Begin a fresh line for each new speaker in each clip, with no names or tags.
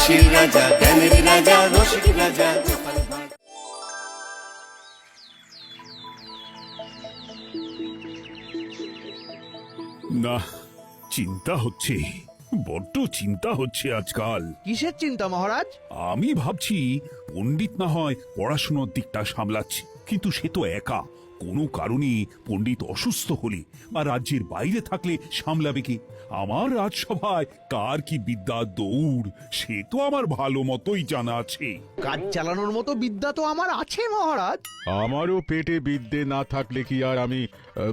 হাসির রাজা, জ্ঞানের রাজা, রসিক রাজা গোপাল ভাঁড়।
না, চিন্তা হচ্ছে, বড্ড চিন্তা হচ্ছে আজকাল।
কিসের চিন্তা মহারাজ?
আমি ভাবছি পণ্ডিত না হয় পড়াশোনার দিকটা সামলাচ্ছে, কিন্তু সে তো একা। কোনো কারণে পণ্ডিত অসুস্থ হলে বা রাজ্যের বাইরে থাকলে সামলাবে কে? আমার রাজসভায় কার কি বিদ্যা দৌড় সে তো আমার ভালো মতোই জানা আছে।
কাজ চালানোর মতো বিদ্যা তো আমার আছে মহারাজ।
আমারও পেটে বিদ্যে না থাকলে কি আর আমি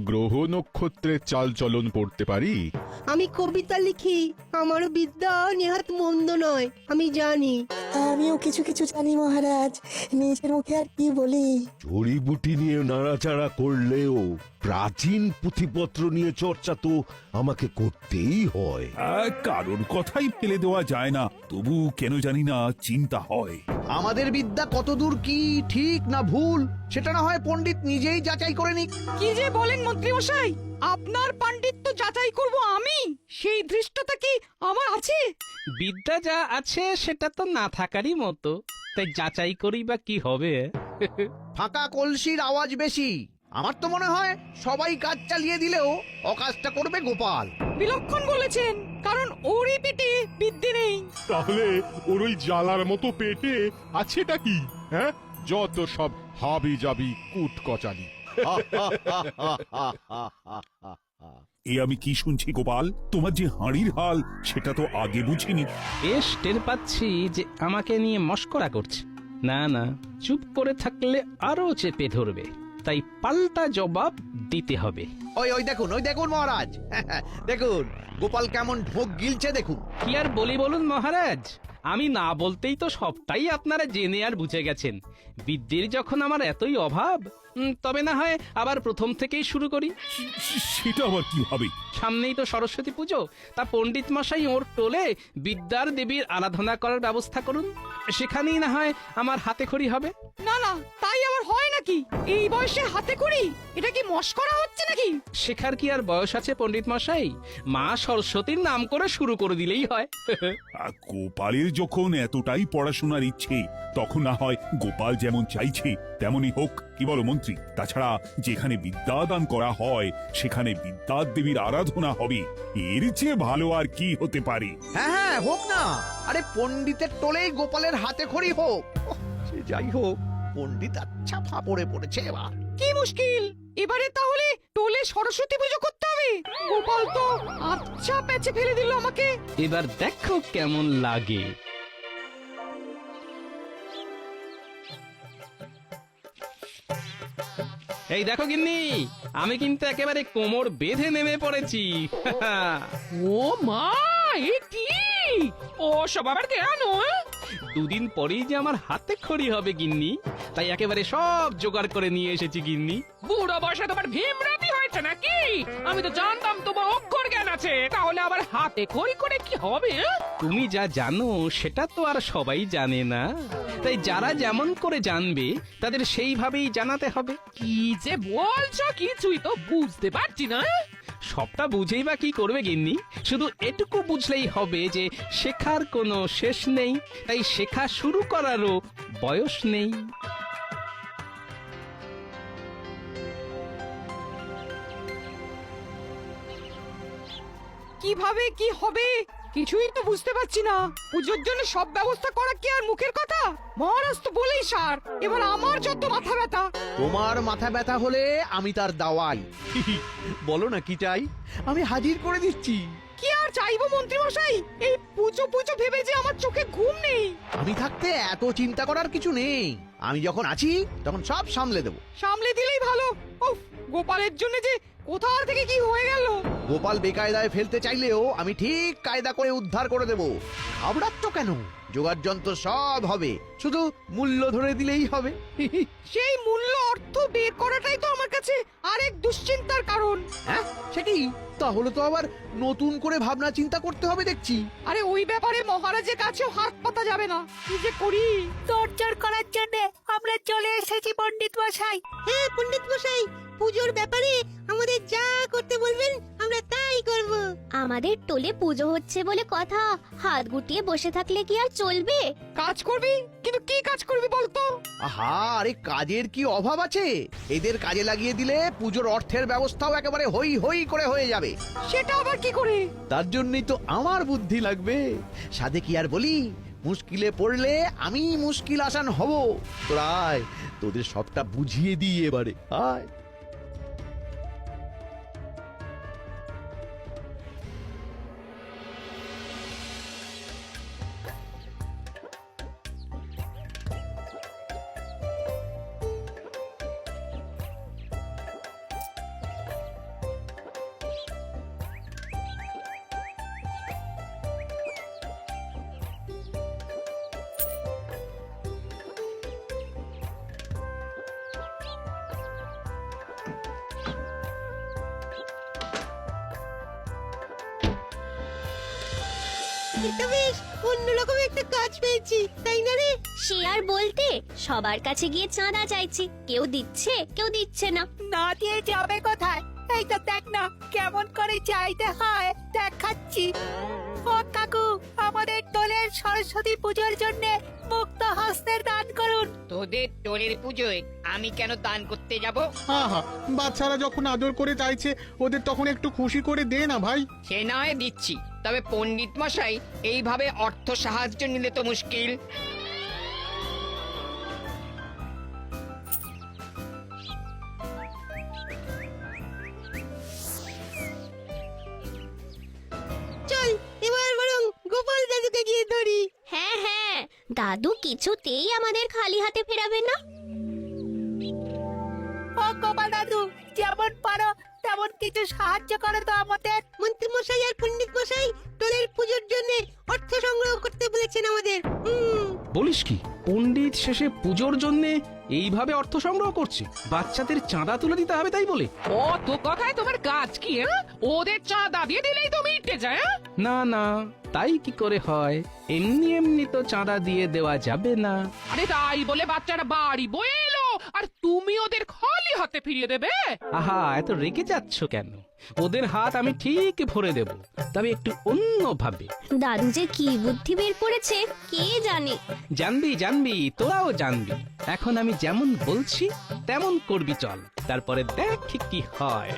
গ্রহ নক্ষত্রের চাল চলন করতে পারি?
আমি কবিতা লিখি, আমারও বিদ্যা নেহাত মন্দ নয়, আমি জানি।
আমিও কিছু কিছু জানি মহারাজ, নিজের মুখে আর কি বলি।
জড়িবুটি নিয়ে নাড়াচাড়া করলেও প্রাচীন পুঁথিপত্র নিয়ে চর্চা তো আমাকে করতেই হয়।
কারোর কথাই ফেলে দেওয়া যায় না, তবু কেন জানি না চিন্তা হয়।
আমাদের বিদ্যা কতদূর কি ঠিক না ভুল সেটা না হয় পণ্ডিত নিজেই যাচাই করে নিক।
কি যে বলেন মন্ত্রী মশাই, আপনার পাণ্ডিত্য যাচাই করব আমি, সেই ধৃষ্টতা কি আমার আছে?
বিদ্যা যা আছে সেটা তো না থাকারই মতো, তাই যাচাই করি বা কি হবে?
ফাঁকা কলসির আওয়াজ বেশি। আমার তো মনে হয় সবাই কাজ চালিয়ে দিলেও অকাজটা করবে গোপাল।
বিলক্ষণ বলেছেন, কারণ ওরই পেটে বিদ্যে নেই।
তাহলে ওর ওই জ্বালার মতো পেটে আছেটা কি? হ্যাঁ, যত সব হাবি জাবি কুট কচালি।
এ আমি কি শুনছি গোপাল? তোমার যে হাঁড়ির হাল সেটা তো আগে বুঝিনি।
বেশ টের পাচ্ছি যে আমাকে নিয়ে মস্করা করছে। না না, চুপ করে থাকলে আরো চেপে ধরবে, তাই পাল্টা জবাব দিতে হবে।
ওই দেখুন মহারাজ, দেখুন গোপাল কেমন ঢোক গিলছে দেখুন।
কি আর বলি বলুন মহারাজ, আমি না বলতেই তো সবটাই আপনারা জেনে আর বুঝে গেছেন। বিদ্যের যখন আমার এতই অভাব, তবে না হয় আবার প্রথম থেকেই শুরু করি।
সেটা আবার কি হবে?
সামনেই তো সরস্বতী পুজো, তা পণ্ডিত মশাই ওর টোলে বিদ্যার দেবীর আরাধনা করার ব্যবস্থা করুন, সেখানেই না হয় আমার হাতে খড়ি হবে।
না না, তাই আবার হয় নাকি? এই বয়সে হাতে করি, এটা কি মস্করা হচ্ছে নাকি?
শেখার কি আর বয়স আছে পণ্ডিত মশাই? মা সরস্বতীর নাম করে শুরু করে দিলেই হয়।
গোপালের যখন এতটাই পড়াশোনার ইচ্ছে, তখন না হয় গোপাল যেমন চাইছে তেমনই হোক, কি বলো মন্ত্রী? তাছাড়া যেখানে বিদ্যাদান করা হয় সেখানে বিদ্যার দেবীর আরাধনা হবে, এর চেয়ে ভালো আর কি হতে পারে?
হ্যাঁ হোক না, আরে পণ্ডিতের টোলেই গোপালের হাতে খড়ি হোক। সে যাই হোক, পণ্ডিত আচ্ছা ফাপড়ে পড়েছে এবার।
কি মুশকিল, এবারে তাহলে টোলে সরস্বতী পুজো করতে হবে। গোপাল তো আচ্ছা পেঁচে ফেলে দিল আমাকে।
এবার দেখো কেমন লাগে। এই দেখো গিন্নি, আমি কিন্তু একেবারে কোমর বেঁধে নেমে পড়েছি।
ও মা, এ কি? ও সব আবার কেন?
দুদিন পরেই যে আমার হাতে খড়ি হবে গিন্নি, তাই একেবারে সব জোগাড় করে নিয়ে এসেছি গিন্নি।
বুড়ো বয়সে তোমার ভীমরাতি হয়েছে নাকি? আমি তো জানতাম তোমার অক্ষর জ্ঞান আছে, তাহলে আবার হাতে খড়ি করে কি হবে?
তুমি যা জানো সেটা তো আর সবাই জানে না, তাই যারা যেমন করে জানবে তাদের সেইভাবেই জানাতে হবে।
কি যে বলছো, কিছুই তো বুঝতে পারছি না।
সবটা বুঝেই বা কি করবে গিন্নি? শুধু এটুকু বুঝলেই হবে যে শেখার কোনো শেষ নেই, তাই শেখা শুরু করারও বয়স নেই।
কিভাবে কি হবে কিছুই তো বুঝতে পারছি না। পুজোর জন্য সব ব্যবস্থা করা কি আর মুখের কথা? মহারাজ তো বলেই সার, এবার আমার যত মাথা ব্যথা।
তোমার মাথা ব্যথা হলে আমি তার দাওয়াই। বলো না কি চাই, আমি হাজির করে দিচ্ছি।
কি আর চাইবো মন্ত্রী মশাই, এই পুজো পুজো ভেবে যে আমার চোখে ঘুম নেই।
আমি থাকতে এত চিন্তা করার কিছু নেই, আমি যখন আছি তখন সব সামলে দেবো।
সামলে দিলেই ভালো। উফ, গোপালের জন্য যে কোথা থেকে কি হয়ে গেল।
গোপাল বেকায়দায় ফেলতে চাইলেও আমি ঠিক কায়দা করে উদ্ধার করে দেবো। ঘাবড়াচ্ছ কেন? জোগাড় যন্ত্র সব হবে, শুধু মূল্য ধরে দিলেই হবে।
সেই মূল্য অর্থ বের করাটাই তো আমার কাছে আরেক দুশ্চিন্তার কারণ।
হ্যাঁ সেটি তাহলে তো আবার নতুন করে ভাবনা চিন্তা করতে হবে দেখছি।
আরে ওই ব্যাপারে মহারাজের কাছেও হাত পাতা যাবে না। কি যে করি।
তোড়জোড় করার জন্য আমরা চলে এসেছি পণ্ডিত মশাই। হ্যাঁ পণ্ডিত মশাই, পুজোর ব্যাপারে আমাদের যা করতে বলবেন আমরা তাই করব।
আমাদের টোলে পুজো হচ্ছে বলে কথা, হাত গুটিয়ে বসে থাকলে কি আর চলবে?
কাজ করবি, কিন্তু কি কাজ করবি বলতো?
আহা, আরে কাজের কি অভাব আছে? এদের কাজে লাগিয়ে দিলে পুজোর অর্থের ব্যবস্থাও একেবারে হই হই করে হয়ে যাবে।
সেটা আবার কি করে?
তার জন্যই তো আমার বুদ্ধি লাগবে। সাধে কি আর বলি, মুশকিলে পড়লে আমি মুশকিল আসান হব। তোরা আয়, তোদের সবটা বুঝিয়ে দিই এবারে, আয়।
এটা বেশ অন্যরকম একটা কাজ পেয়েছি, তাই না রে?
সে আর বলতে, সবার কাছে গিয়ে চাঁদা চাইছি, কেউ দিচ্ছে কেউ দিচ্ছে না।
না দিয়ে যাবে কোথায়? এই তো দেখ না কেমন করে চাইতে হয়, দেখাচ্ছি। ও কাকু, আমাদের টোলের সরস্বতী পূজার জন্য মুক্ত হস্তের দান করুন।
তোদের টোলের পুজোয় আমি কেন দান করতে যাব?
আহা, বাচ্চারা যখন আদর করে চাইছে ওদের তখন একটু খুশি করে দে না ভাই।
সে না হয় দিচ্ছি, তবে পণ্ডিত মশাই এইভাবে অর্থ সাহায্য নিলে তো মুশকিল।
চল এবার বরং গোপাল দাদুকে গিয়ে ধরি।
হ্যাঁ হ্যাঁ, দাদু কিছুতেই আমাদের খালি হাতে ফেরাবে না।
ও গোপাল দাদু, যেমন পারো তেমন কিছু সাহায্য করো তো আমাদের। মন্ত্রী মশাই আর পণ্ডিত মশাই টোলের পুজোর জন্য অর্থ সংগ্রহ করতে বলেছেন আমাদের।
বলিস কি, পণ্ডিত শেষে পুজোর জন্য এইভাবে অর্থ সংগ্রহ করছে? বাচ্চাদের চাঁদা তুলে দিতে হবে তাই বলে?
ও তো কথায় তোমার কাজ কি? ওদের চাঁদা দিয়ে দিলেই তো মিটে যায়।
না না, তাই কি করে হয়? এমনি এমনি তো চাঁদা দিয়ে দেওয়া যাবে না।
আরে তাই বলে বাচ্চারা বাড়ি বয়ে এলো আর তুমি ওদের খালি হাতে ফিরিয়ে দেবে?
আহা, এত রেগে যাচ্ছ কেন? ওদের হাত আমি ঠিক ভরে দেব, তবে একটু অন্যভাবে।
দাদু যে কি বুদ্ধি বের করেছে কে জানে।
জানবি জানবি, তোরাও জানবি। এখন আমি যেমন বলছি তেমন করবি, চল, তারপরে দেখ কি হয়।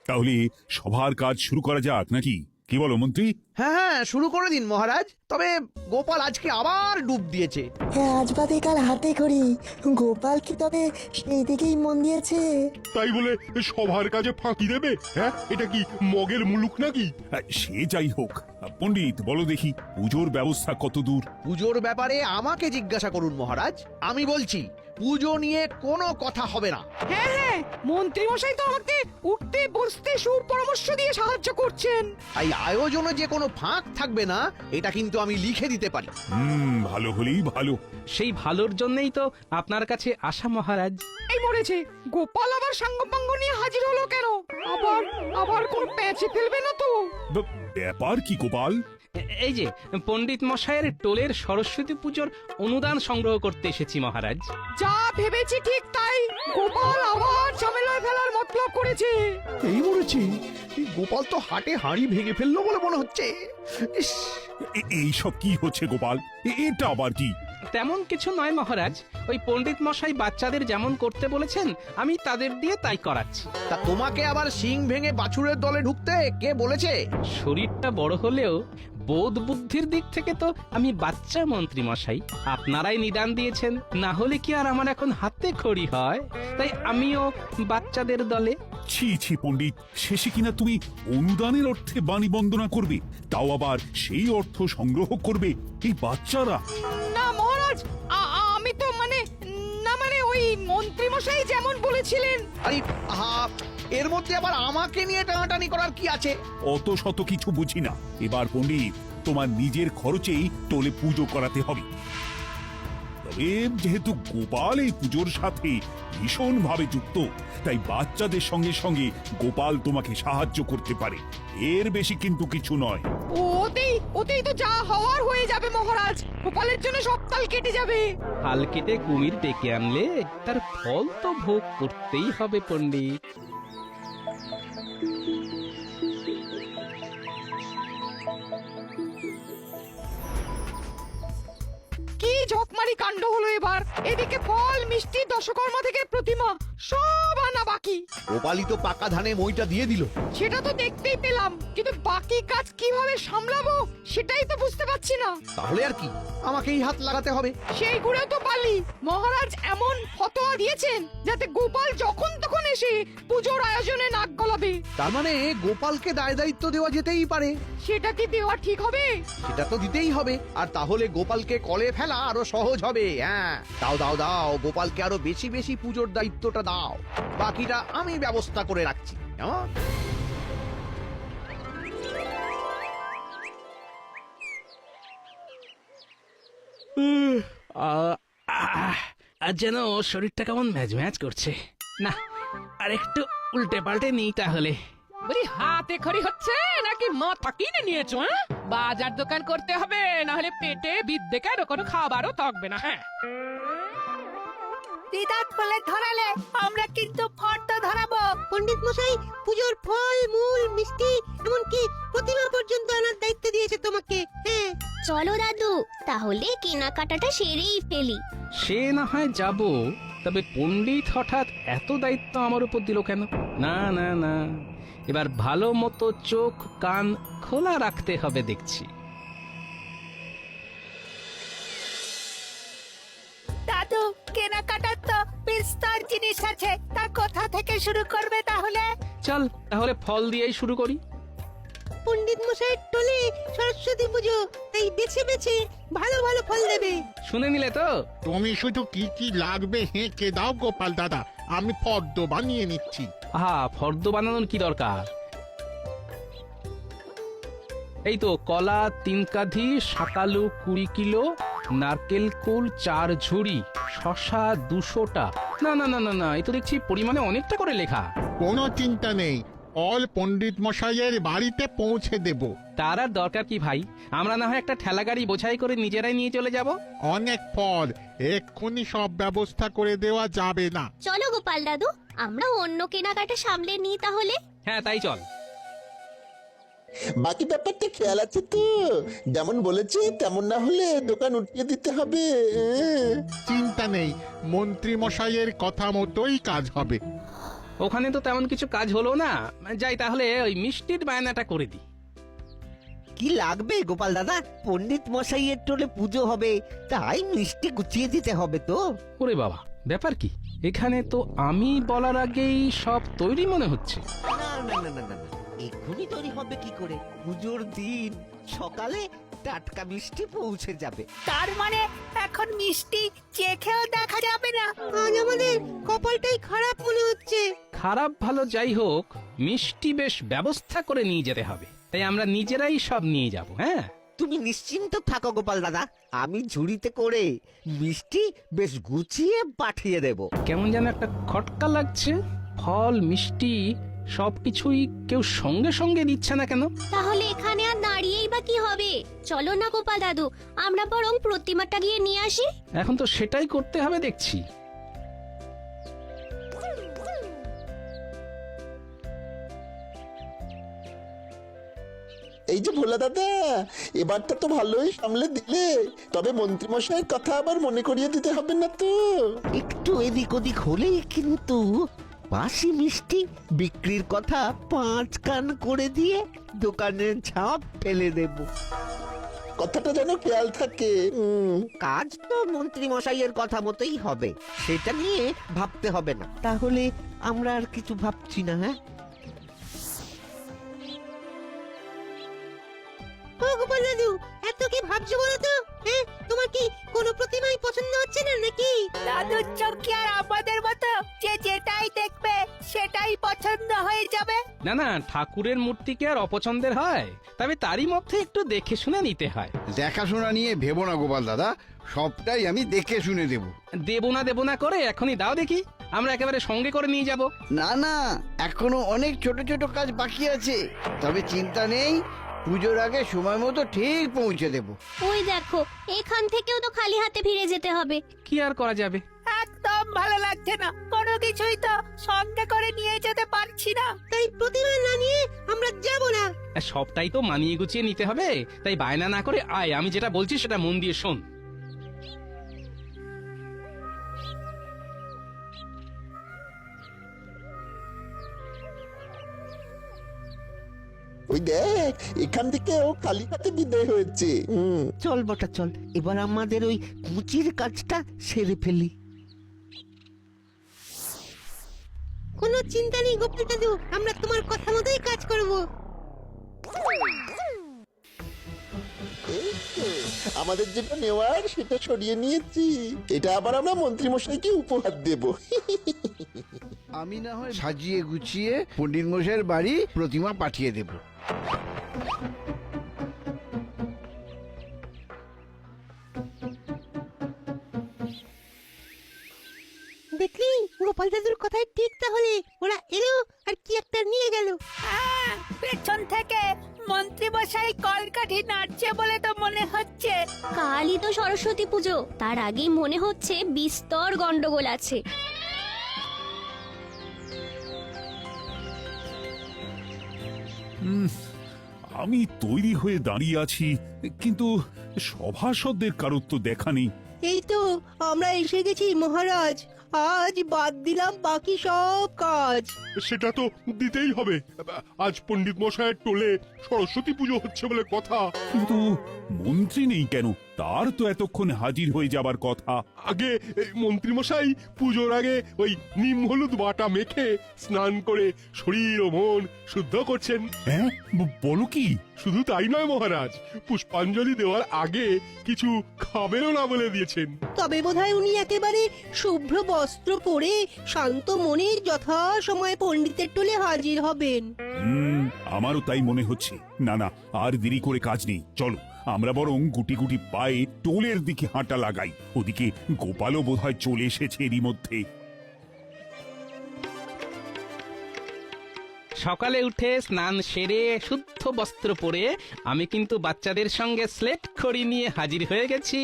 তাহলে সবার কাজ শুরু করা যাক নাকি? কি বলো মন্ত্রী?
হ্যাঁ হ্যাঁ, শুরু করে দিন মহারাজ। তবে গোপাল আজকে আবার ডুব দিয়েছে।
হ্যাঁ, আজ বাদে কাল হাতে করি। গোপাল কি তবে সেই দিকেই মন দিয়েছে?
তাই বলে সবার কাজে ফাঁকি দেবে? হ্যাঁ, এটা কি মগের মুলুক নাকি?
সে যাই হোক, পণ্ডিত বলো দেখি, পুজোর ব্যবস্থা কত দূর?
পুজোর ব্যাপারে আমাকে জিজ্ঞাসা করুন মহারাজ, আমি বলছি পুজো নিয়ে কোনো কথা হবে না।
হ্যাঁ হ্যাঁ, মন্ত্রী মশাই তো আমাকে উঠতে বসতে সুপরামর্শ দিয়ে সাহায্য করছেন।
তাই আয়োজনে যে কোনো ফাঁক থাকবে না, এটা কিন্তু আমি লিখে দিতে পারি।
ভালো হলেই ভালো।
সেই ভালোর জন্যই তো আপনার কাছে আসা মহারাজ।
এই মরেছে, গোপাল আবার সাঙ্গপাঙ্গ নিয়ে হাজির হলো কেন? আবার আবার কোন প্যাচে ফেলবে না তো?
ব্যাপার কি গোপাল?
এই যে পণ্ডিত মশাইয়ের টোলের সরস্বতী পুজোর অনুদান সংগ্রহ করতে এসেছি মহারাজ।
যা ভেবেছি ঠিক তাই, গোপাল আবার ঝামেলায় ফেলার মতলব করেছে।
এই মরেছি, গোপাল তো হাটে হাঁড়ি ভেঙে ফেললো বলে মনে হচ্ছে। ইস,
এইসব কি হচ্ছে গোপাল? এটা আবার কি?
তেমন কিছু নয় মহারাজ, ওই পণ্ডিত মশাই বাচ্চাদের যেমন করতে বলেছেন আমি তাদের দিয়ে তাই করাচ্ছি।
তা তোমাকে আবার শিং ভেঙে বাছুরের দলে ঢুকতে কে বলেছে?
শরীরটা বড় হলেও বোধ বুদ্ধির দিক থেকে তো আমি বাচ্চা মন্ত্রী মশাই। আপনারাই নিদান দিয়েছেন, না হলে কি আর আমার এখন হাতে খড়ি হয়? তাই আমিও বাচ্চাদের দলে।
ছি ছি পণ্ডিত, শেষে কিনা তুমি অনুদানের অর্থে বাণী বন্দনা করবে, তাও আবার সেই অর্থ সংগ্রহ করবে এই বাচ্চারা?
না মহারাজ, আমি তো মানে ওই মন্ত্রী মশাই যেমন বলেছিলেন।
আরে আহা, এর মধ্যে আবার আমাকে নিয়ে টানাটানি করার কি আছে?
অত শত কিছু বুঝি না। এবার পণ্ডিত, তোমার নিজের খরচেই টোলে পুজো করাতে হবে। তবে যেহেতু গোপাল এই পুজোর সাথে ভীষণ ভাবে যুক্ত, তাই বাচ্চাদের সঙ্গে সঙ্গে গোপাল তোমাকে সাহায্য করতে পারে, এর বেশি কিন্তু কিছু নয়।
ওতেই ওতেই তো যা হওয়ার হয়ে যাবে মহারাজ। গোপালের জন্য সব তাল কেটে যাবে।
হাল কেটে কুমির ডেকে আনলে তার ফল তো ভোগ করতেই হবে পণ্ডিত।
কি ঝকমারি কাণ্ড হলো এবার। এদিকে ফল, মিষ্টি, দশকর্মা থেকে প্রতিমা সব আনা বাকি।
গোপালই তো পাকা ধানে মইটা দিয়ে দিল।
সেটা তো দেখতেই পেলাম, কিন্তু বাকি কাজ কিভাবে সামলাবো সেটাই তো বুঝতে পারছি না।
তাহলে আর কি, আমাকেই হাত লাগাতে হবে।
সেই গুড়েও তো পালি। মহারাজ এমন ফতোয়া দিয়েছেন যাতে গোপাল যখন তখন এসে পুজোর আয়োজনে নাক গলাবে।
তার মানে গোপালকে দায় দায়িত্ব দেওয়া যেতেই পারে।
সেটা কি দেওয়া ঠিক হবে?
সেটা তো দিতেই হবে, আর তাহলে গোপালকে কলে ফেলা আরো সহজ হবে। হ্যাঁ, দাও দাও দাও, গোপালকে আরো বেশি বেশি পুজোর দায়িত্বটা দাও, বাকিটা আমি ব্যবস্থা করে রাখছি। কেমন?
আর যেন শরীরটা কেমন ম্যাজ ম্যাজ করছে। না, আর একটু উল্টে পাল্টে নিই তাহলে।
বলি হাতে খড়ি হচ্ছে নাকি মাথা কিনে নিয়েছো? বাজার দোকান করতে হবে, না হলে পেটে বিদ্যে কেন কোনো খাবারও থাকবে না। হ্যাঁ,
দিদাত বলে ধরালে আমরা কিন্তু ফর্দ ধরাবো।
পণ্ডিত মশাই পুজোর ফল মূল মিষ্টি এমনকি প্রতিমা পর্যন্ত আনার দায়িত্ব দিয়েছে তোমাকে। হ্যাঁ,
চলো দাদু, তাহলে কেনাকাটাটা সেরেই ফেলি।
সে না হয় যাব, তবে পণ্ডিত হঠাৎ এত দায়িত্ব আমার উপর দিল কেন? না না না, এবার ভালো মতো চোখ কান খোলা রাখতে হবে দেখছি।
দাদু, কেনাকাটার তো বিস্তর জিনিস আছে, তা কোথা থেকে শুরু করবে তাহলে?
চল তাহলে ফল দিয়েই শুরু করি।
পণ্ডিত মশাইয়ের টোলে সরস্বতী পুজো, তাই বেছে বেছে ভালো ভালো ফল দেবে।
শুনে নিলে তো?
তুমি শুধু কি কি লাগবে হেঁকে দাও গোপাল দাদা, আমি ফর্দ বানিয়ে নিচ্ছি।
আহা, ফর্দ বানানোর কি দরকার? এই তো কলা 3 কাঁধি, শাকালু 20 কিলো, নারকেল কুল 4 ঝুড়ি, শশা 200টা। না না না না না, এই তো দেখছি পরিমাণে অনেকটা করে লেখা।
কোনো চিন্তা নেই, অল পণ্ডিত মশাইয়ের বাড়িতে পৌঁছে দেব।
তার আর দরকার কি ভাই, আমরা না হয় একটা ঠেলা গাড়ি বোঝাই করে নিজেরাই নিয়ে চলে যাব।
অনেক ফল, এক্ষুনি সব ব্যবস্থা করে দেওয়া যাবে না।
চলো গোপাল দাদু, আমরা অন্য কেনাকাটা সামলে নিই তাহলে।
হ্যাঁ তাই চল।
বাকি ব্যাপারটা খেয়াল আছে তো? যেমন বলেছে তেমন না হলে দোকান উঠিয়ে দিতে হবে।
চিন্তা নেই, মন্ত্রী মশাইয়ের কথা মতোই কাজ হবে।
ওখানে তো তেমন কিছু কাজ হলো না, যাই তাহলে ওই মিষ্টির বায়নাটা করে দিই।
কি লাগবে গোপাল দাদা? পণ্ডিত মশাইয়ের টোলে পুজো হবে, তাই মিষ্টি গুছিয়ে দিতে হবে তো।
ওরে বাবা, ব্যাপার কি? এখানে তো আমি বলার আগেই সব তৈরি মনে হচ্ছে।
না না না না না না, এক্ষুনি তৈরি হবে কি করে? পুজোর দিন সকালে টাটকা মিষ্টি পৌঁছে যাবে।
তার মানে এখন মিষ্টি চেখেও দেখা যাবে না?
আজ আমাদের কপালটাই খারাপ মনে হচ্ছে।
খারাপ ভালো যাই হোক, মিষ্টি বেশ ব্যবস্থা করে নিয়ে যেতে হবে, তাই আমরা নিজেরাই সব নিয়ে যাব। হ্যাঁ,
তুমি নিশ্চিন্ত থাকো গোপাল দাদা, আমি ঝুড়িতে করে মিষ্টি বেশ গুছিয়ে পাঠিয়ে দেব।
কেমন যেন একটা খটকা লাগছে। ফল মিষ্টি সবকিছুই কেউ সঙ্গে সঙ্গে দিচ্ছে না কেন?
তাহলে এখানে আর দাঁড়িয়েই বা কি হবে? চলো না গোপাল দাদু, আমরা বরং প্রতিমাটা গিয়ে নিয়ে আসি।
এখন তো সেটাই করতে হবে দেখছি।
এই যে ভোলা দাদা, এবারটা তো ভালোই সামলে দিলে, তবে মন্ত্রীমশাইয়ের কথা আবার মনে করিয়ে দিতে হবে না তো?
একটু এদিক ওদিক হলেই কিন্তু বাসি মিষ্টি বিক্রির কথা 5 কান করে দিয়ে দোকানের ঝাঁপ ফেলে দেব।
কথাটা যেন খেয়াল থাকে।
কাজ তো মন্ত্রী মশাইয়ের কথা মতোই হবে, সেটা নিয়ে ভাবতে হবে না। তাহলে আমরা আর কিছু ভাবছি না। হ্যাঁ,
ও গোপাল দাদু, এত কি ভাবছো বলো তো? হ্যাঁ, তোমার কি কোনো প্রতিমাই পছন্দ হচ্ছে না নাকি?
দাদুর চোখ কি আর আমাদের মতো যে যেটাই দেখবে সেটাই পছন্দ হয়ে যাবে?
না না, ঠাকুরের মূর্তি কি আর অপছন্দের হয়? তবে তারই মধ্যে একটু দেখে শুনে নিতে হয়।
দেখাশোনা নিয়ে ভেবো না গোপাল দাদা, সবটাই আমি দেখে শুনে দেব।
দেব না করে এখনই দাও দেখি, আমরা একেবারে সঙ্গে করে নিয়ে যাব।
না না, এখনো অনেক ছোট ছোট কাজ বাকি আছে, তবে চিন্তা নেই,
পুজোর আগে সময় মতো ঠিক পৌঁছে দেব।
ওই দেখো এখান থেকেও তো খালি হাতে ফিরে যেতে হবে।
কি আর করা যাবে?
একদম ভালো লাগছে না, কোনো কিছুই তো সঙ্গে করে নিয়ে যেতে পারছি না।
তাই প্রতিমা না নিয়ে আমরা যাব না।
সবটাই তো মানিয়ে গুছিয়ে নিতে হবে, তাই বায়না না করে আয়, আমি যেটা বলছি সেটা মন দিয়ে শোন।
ওই দেখ, এখান থেকেও খালি হাতে বিদায় হয়েছে।
চল বটা চল, এবার আমাদের ওই কুচির কাজটা সেরে ফেলি।
কোনো চিন্তা নেই গোপাল দাদু, আমরা তোমার কথা মতোই কাজ করব।
এই তো, আমাদের যেটা নেওয়ার সেটা সরিয়ে নিয়েছি। এটা আবার আমরা মন্ত্রীমশাইকে উপহার দেব।
আমি না হয় সাজিয়ে গুছিয়ে পণ্ডিত মশাইয়ের বাড়ি প্রতিমা পাঠিয়ে দেব।
দেখলি গোপাল দাদুর কথাই ঠিক, তাহলে ওরা এলো আর কি একটা নিয়ে গেল।
পেছন থেকে মন্ত্রী মশাই কলকাঠি নাড়ছে বলে তো মনে হচ্ছে।
কালই তো সরস্বতী পুজো, তার আগেই মনে হচ্ছে বিস্তর গন্ডগোল আছে।
আমি তৈরি হয়ে দাঁড়িয়ে আছি, কিন্তু সভাসদদের কারোর তো দেখা নেই।
এই তো আমরা এসে গেছি মহারাজ, আজ বাদ দিলাম বাকি সব কাজ।
সেটা তো দিতেই হবে। আজ পণ্ডিত মশাইয়ের টোলে সরস্বতী পুজো হচ্ছে বলে কথা।
কিন্তু মন্ত্রী নেই কেন? তার তো এতক্ষণে হাজির হয়ে যাবার কথা।
আগে মন্ত্রী মশাই পুজোর আগে ওই নিম হলুদ বাটা মেখে স্নান করে শরীর ও মন শুদ্ধ করছেন।
হ্যাঁ, বলো কি?
শুধু তাই নয় মহারাজ, পুষ্পাঞ্জলি দেওয়ার আগে কিছু খাবেনও না বলে দিয়েছেন।
তবে বোধহয় উনি একেবারে শুভ্র বস্ত্র পরে শান্ত মনে যথা সময় পণ্ডিতের টোলে হাজির হবেন।
আমারও তাই মনে হচ্ছে। না না, আর দেরি করে কাজ নেই, চলো আমরা বরং গুটি গুটি পায়ে টোলের দিকে হাঁটা লাগাই। ওদিকে গোপালও বোধহয় চলে এসেছে এরই মধ্যে।
সকালে উঠে স্নান সেরে শুদ্ধ বস্ত্র পরে আমি কিন্তু বাচ্চাদের সঙ্গে স্লেট খড়ি নিয়ে হাজির হয়ে গেছি।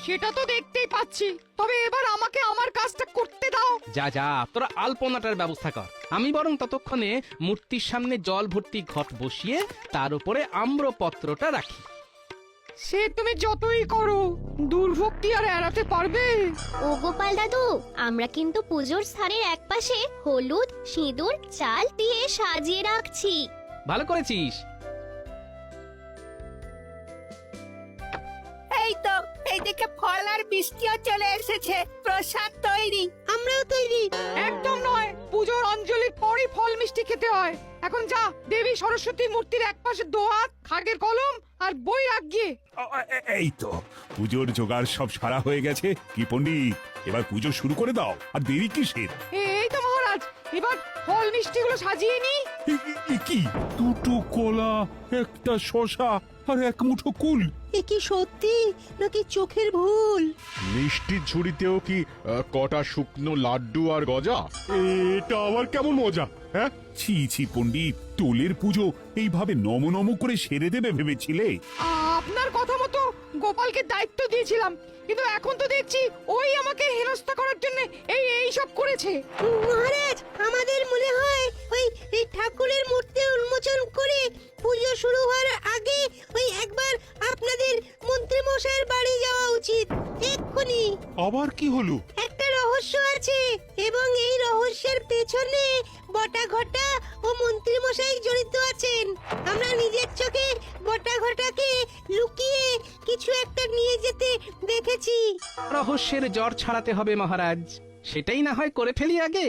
সেটা তো দেখতেই পাচ্ছি, তবে এবার আমাকে আমার কাজটা করতে দাও।
যা যা, তোরা আলপনাটার ব্যবস্থা কর। আমি বরং ততক্ষণে মূর্তির সামনে জল ভর্তি ঘট বসিয়ে তার উপরে আম্রপত্রটা রাখি।
সে তুমি যতই করো, দুর্ভোগ কি আর এড়াতে পারবে?
ও গোপাল দাদু, আমরা কিন্তু পুজোর স্থানের একপাশে হলুদ সিঁদুর চাল দিয়ে সাজিয়ে রাখছি।
ভালো করেছিস।
এই তো এইদিকে ফল আর মিষ্টিও চলে এসেছে, প্রসাদ তৈরি।
আমরাও তৈরি।
একদম নয়, পুজোর অঞ্জলির পরই ফল মিষ্টি খেতে হয়। এখন যা, দেবী সরস্বতী মূর্তির একপাশে দোয়াত, খাগের কলম আর বই রাখ গিয়ে।
এই তো পুজোর জোগাড় সব সারা হয়ে গেছে। কি পণ্ডিত, এবার পুজো শুরু করে দাও, আর দেরি কিসের?
এই তো মহারাজ, এবার ফল মিষ্টিগুলো সাজিয়ে নি।
কি দুটো কলা, একটা শসা আর এক মুঠো কুল?
এ কি সত্যি নাকি চোখের ভুল?
মিষ্টির ঝুড়িতেও কি কটা শুকনো লাড্ডু আর গজা? এটা আবার কেমন মজা? হ্যাঁ,
ছি ছি পণ্ডিত, টোলের পুজো এইভাবে নম নম করে সেরে দেবে ভেবেছিলে?
আপনার কথা মতো গোপালকে দায়িত্ব দিয়েছিলাম, কিন্তু এখন তো দেখছি ওই আমাকে হেনস্থা করার জন্য এই সব করেছে।
মহারাজ, আমাদের মনে হয় ওই ঠাকুরের মূর্তি উন্মোচন করে পুজো শুরু হওয়ার আগে ওই একবার আপনাদের মন্ত্রী মশাইয়ের বাড়ি যাওয়া উচিত, এক্ষুনি।
আবার কি হলো?
একটা রহস্য আছে, এবং এই রহস্যের পেছনে বটা ঘটা ও মন্ত্রী মশাই জড়িত আছেন। আমরা নিজের চোখে বটা ঘটাকে লুকিয়ে কিছু একটা নিয়ে যেতে দেখেছি।
রহস্যের জ্বর ছাড়াতে হবে মহারাজ, সেটাই না হয় করে ফেলি আগে।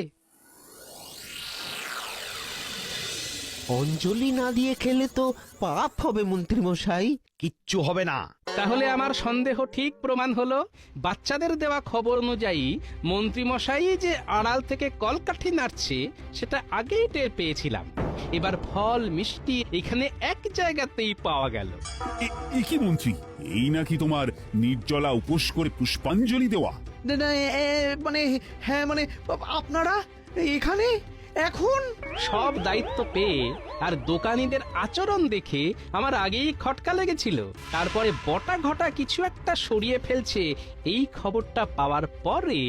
অঞ্জলি না দিয়ে খেলে তো পাপ হবে মন্ত্রী মশাই।
কিচ্ছু হবে না।
তাহলে আমার সন্দেহ ঠিক প্রমাণ হলো। বাচ্চাদের দেওয়া খবর অনুযায়ী মন্ত্রী মশাই যে আড়াল থেকে কলকাঠি নাড়ছে সেটা আগেই টের পেয়েছিলাম। এবার ফল মিষ্টি এখানে এক জায়গাতেই পাওয়া গেল।
কি মন্ত্রী, এই নাকি তোমার নির্জলা উপোস করে পুষ্পাঞ্জলি দেওয়া?
মানে হ্যাঁ, মানে আপনারা এখানে
এখন
সব দায়িত্ব পেয়ে আর দোকানীদের আচরণ দেখে আমার আগেই খটকা লেগেছিল। তারপরে বটা ঘটা কিছু একটা সরিয়ে ফেলছে এই খবরটা পাওয়ার পরে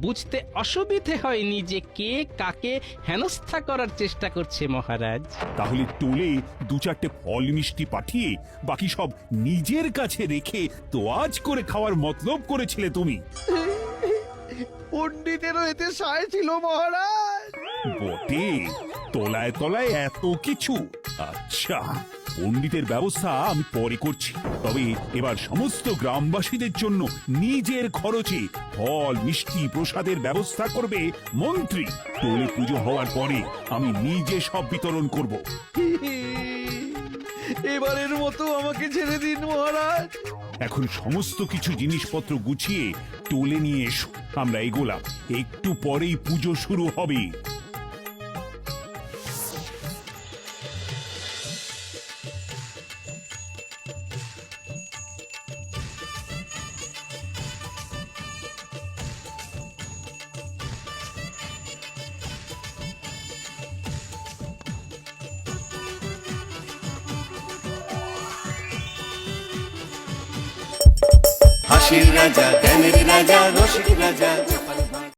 বুঝতে অসুবিধে হয়নি যে কে কাকে হেনস্থা করার চেষ্টা করছে মহারাজ।
তাহলে টোলে দু চারটে ফল মিষ্টি পাঠিয়ে বাকি সব নিজের কাছে রেখে তোয়াজ করে খাওয়ার মতলব করেছিলে তুমি।
পণ্ডিতেরও এতে সায় ছিল মহারাজ।
বটে, তলায় তলায় এত কিছু। আচ্ছা, পণ্ডিতের ব্যবস্থা আমি পরে করছি, তবে এবার সমস্ত গ্রামবাসীদের জন্য নিজের খরচে ফল মিষ্টি প্রসাদের ব্যবস্থা করবে মন্ত্রী। টোলে পুজো হওয়ার পরে আমি নিজে সব বিতরণ করব।
এবারের মতো আমাকে ছেড়ে দিন মহারাজ।
এখন সমস্ত কিছু জিনিসপত্র গুছিয়ে টোলে নিয়ে এসো, আমরা এগোলাম। একটু পরেই পুজো শুরু হবে।
হাসির রাজা জ্ঞানের রাজা রসিক রাজা